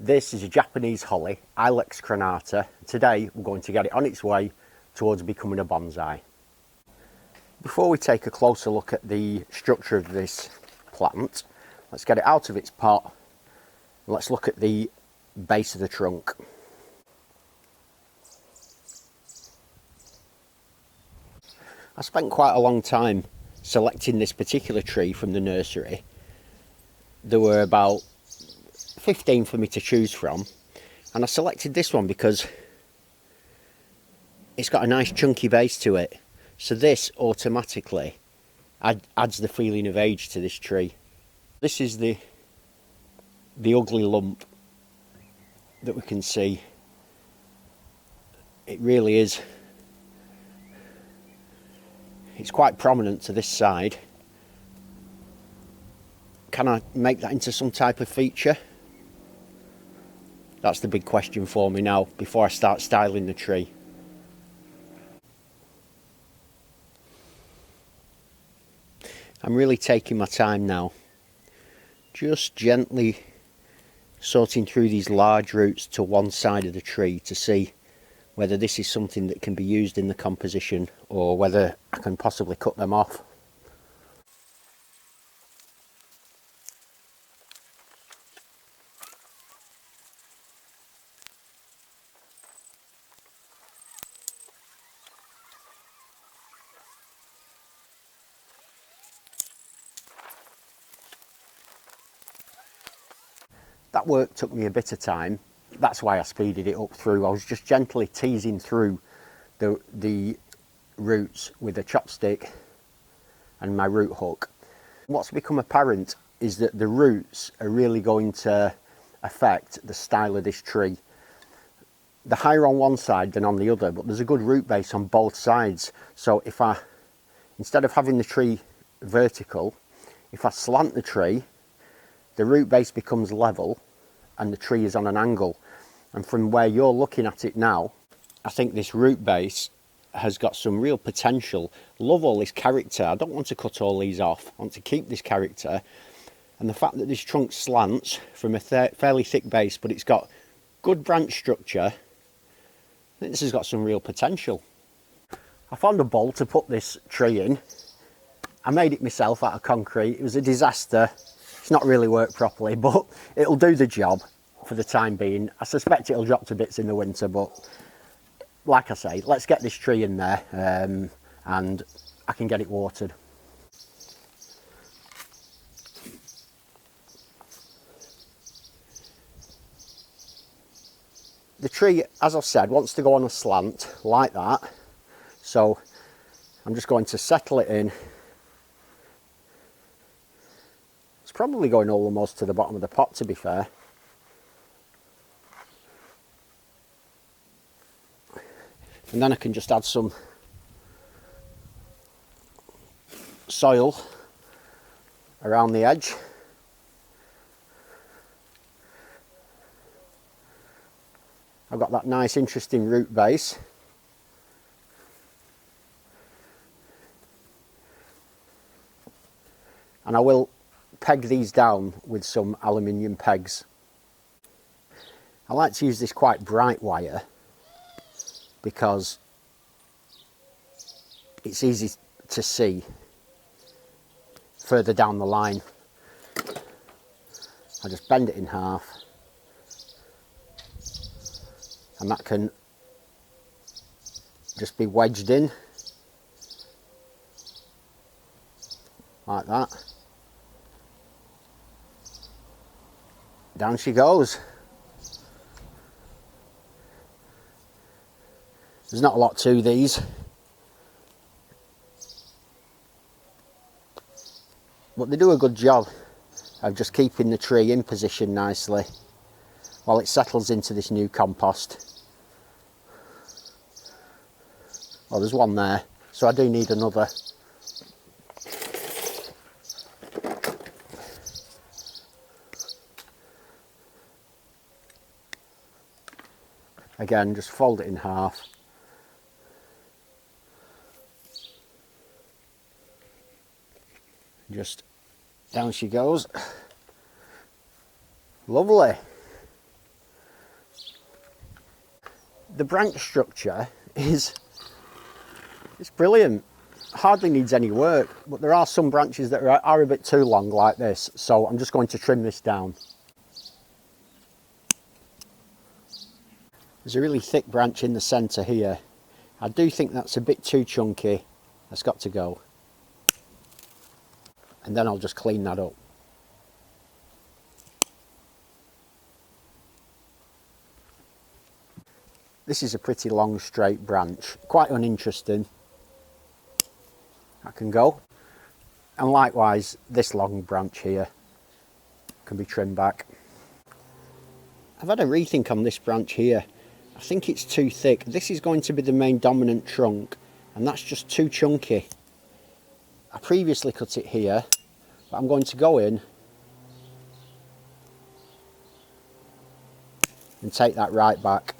This is a Japanese holly, Ilex crenata. Today we're going to get it on its way towards becoming a bonsai. Before we take a closer look at the structure of this plant, let's get it out of its pot. Let's look at the base of the trunk. I spent quite a long time selecting this particular tree from the nursery. There were about 15 for me to choose from, and I selected this one because it's got a nice chunky base to it. So this automatically adds the feeling of age to this tree. This is the ugly lump that we can see. It really is. It's quite prominent to this side. Can I make that into some type of feature? That's the big question for me now before I start styling the tree. I'm really taking my time now, just gently sorting through these large roots to one side of the tree to see whether this is something that can be used in the composition or whether I can possibly cut them off. That work took me a bit of time. That's why I speeded it up through. I was just gently teasing through the roots with a chopstick and my root hook. What's become apparent is that the roots are really going to affect the style of this tree. They're higher on one side than on the other, but there's a good root base on both sides. So if instead of having the tree vertical, if I slant the tree, the root base becomes level and the tree is on an angle. And from where you're looking at it now, I think this root base has got some real potential. Love all this character. I don't want to cut all these off. I want to keep this character. And the fact that this trunk slants from a fairly thick base, but it's got good branch structure, I think this has got some real potential. I found a bowl to put this tree in. I made it myself out of concrete. It was a disaster. It's not really worked properly, but it'll do the job for the time being. I suspect it'll drop to bits in the winter, but like I say, let's get this tree in there and I can get it watered. The tree, as I've said, wants to go on a slant like that. So I'm just going to settle it in. It's probably going almost to the bottom of the pot, to be fair. And then I can just add some soil around the edge. I've got that nice interesting root base. And I will peg these down with some aluminium pegs. I like to use this quite bright wire because it's easy to see further down the line. I just bend it in half and that can just be wedged in like that. Down she goes. There's not a lot to these, but they do a good job of just keeping the tree in position nicely while it settles into this new compost. Oh, there's one there, so I do need another. Again, just fold it in half. Just down she goes. Lovely. The branch structure is it's brilliant. Hardly needs any work, but there are some branches that are a bit too long like this, so I'm just going to trim this down. There's a really thick branch in the centre here. I do think that's a bit too chunky. That's got to go. And then I'll just clean that up. This is a pretty long straight branch, quite uninteresting. That can go. And likewise, this long branch here can be trimmed back. I've had a rethink on this branch here. I think it's too thick. This is going to be the main dominant trunk, and that's just too chunky. I previously cut it here, but I'm going to go in and take that right back.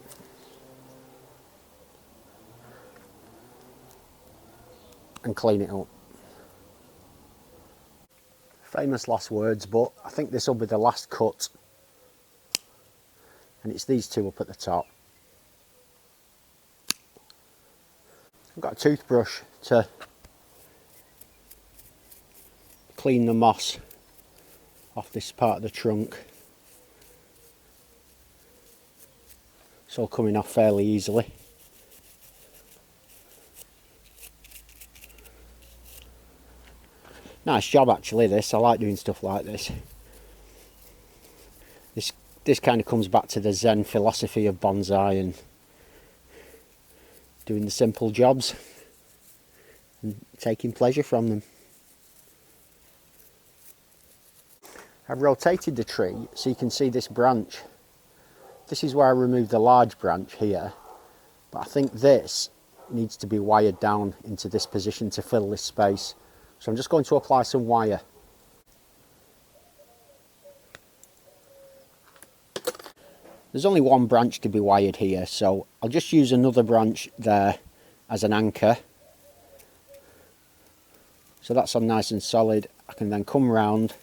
And clean it up. Famous last words, but I think this will be the last cut. And it's these two up at the top. I've got a toothbrush to clean the moss off this part of the trunk. It's all coming off fairly easily. Nice job actually this, I like doing stuff like this. This kind of comes back to the Zen philosophy of bonsai and doing the simple jobs and taking pleasure from them. I've rotated the tree so you can see this branch. This is where I removed the large branch here, but I think this needs to be wired down into this position to fill this space. So I'm just going to apply some wire. There's only one branch to be wired here, so I'll just use another branch there as an anchor. So that's on nice and solid. I can then come round,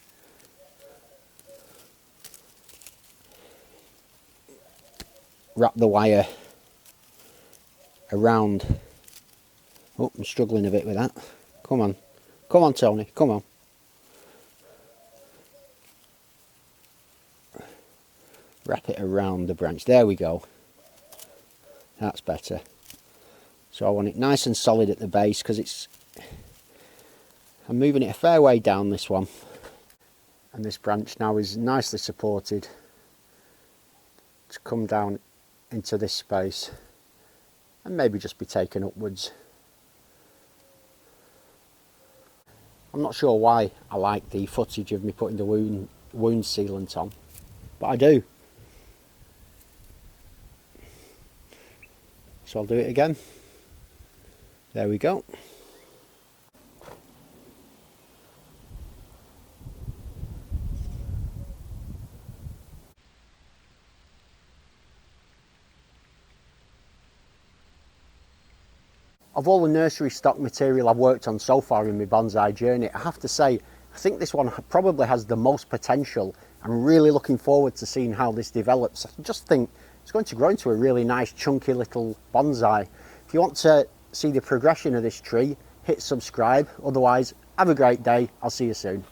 wrap the wire around. Oh, I'm struggling a bit with that. Come on. Come on, Tony, come on. Wrap it around the branch. There we go. That's better. So I want it nice and solid at the base because I'm moving it a fair way down this one. And this branch now is nicely supported to come down into this space and maybe just be taken upwards. I'm not sure why I like the footage of me putting the wound sealant on, but I do. So I'll do it again. There we go. Of all the nursery stock material I've worked on so far in my bonsai journey, I have to say, I think this one probably has the most potential. I'm really looking forward to seeing how this develops. I just think it's going to grow into a really nice chunky little bonsai. If you want to see the progression of this tree, hit subscribe. Otherwise, have a great day. I'll see you soon.